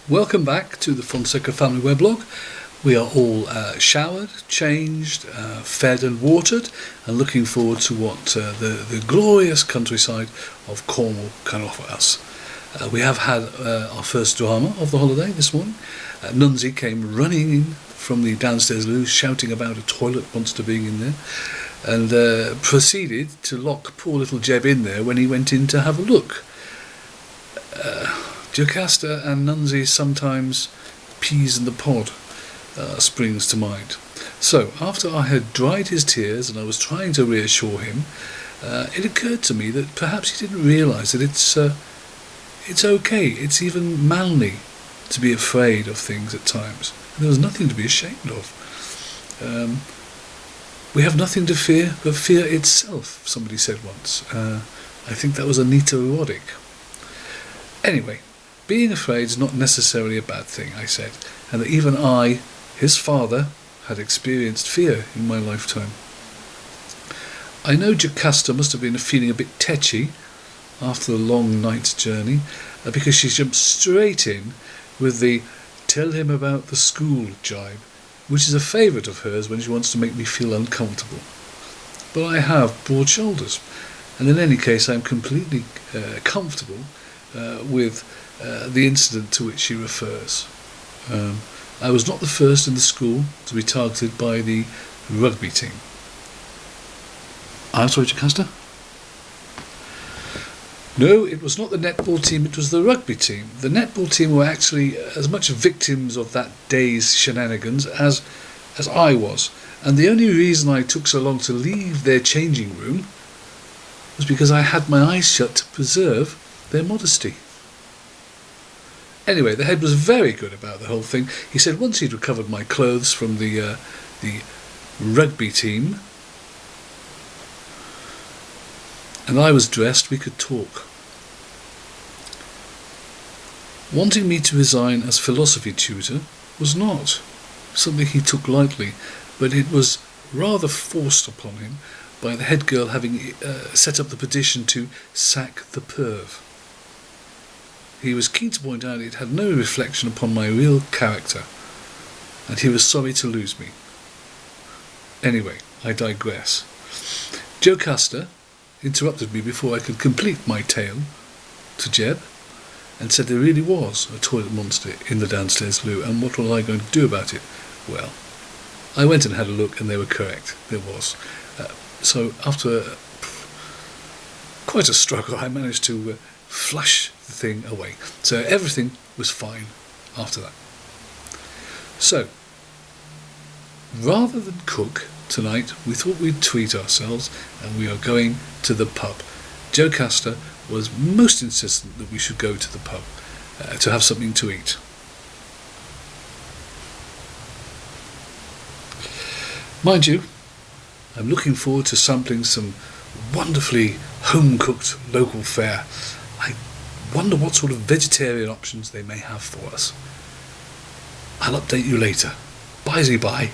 Welcome back to the Fonseca Family Weblog. We are all showered, changed, fed and watered, and looking forward to what the glorious countryside of Cornwall can offer us. We have had our first drama of the holiday this morning. Nunzi came running in from the downstairs loo, shouting about a toilet monster being in there, and proceeded to lock poor little Jeb in there when he went in to have a look. Jocasta and Nunzi sometimes peas in the pod springs to mind. So, after I had dried his tears and I was trying to reassure him, it occurred to me that perhaps he didn't realise that it's okay, it's even manly to be afraid of things at times. And there was nothing to be ashamed of. We have nothing to fear but fear itself, somebody said once. I think that was Anita Roddick. Anyway, being afraid is not necessarily a bad thing, I said, and that even I, his father, had experienced fear in my lifetime. I know Jocasta must have been feeling a bit tetchy after the long night's journey, because she jumped straight in with the "tell him about the school" jibe, which is a favourite of hers when she wants to make me feel uncomfortable. But I have broad shoulders, and in any case I am completely comfortable with the incident to which she refers. I was not the first in the school to be targeted by the rugby team. I'm sorry, Jocasta? No, it was not the netball team, it was the rugby team. The netball team were actually as much victims of that day's shenanigans as I was, and the only reason I took so long to leave their changing room was because I had my eyes shut to preserve their modesty. Anyway, the head was very good about the whole thing. He said once he'd recovered my clothes from the rugby team and I was dressed, we could talk. Wanting me to resign as philosophy tutor was not something he took lightly, but it was rather forced upon him by the head girl having set up the petition to sack the perv. He was keen to point out it had no reflection upon my real character, and he was sorry to lose me. Anyway, I digress. Jocasta interrupted me before I could complete my tale to Jeb, and said there really was a toilet monster in the downstairs loo, and what was I going to do about it? Well, I went and had a look, and they were correct. There was. So after quite a struggle, I managed to flush the thing away. So everything was fine after that. So, rather than cook tonight, we thought we'd treat ourselves, and we are going to the pub. Jocasta was most insistent that we should go to the pub to have something to eat. Mind you, I'm looking forward to sampling some wonderfully home-cooked local fare. I wonder what sort of vegetarian options they may have for us. I'll update you later. Bye-bye.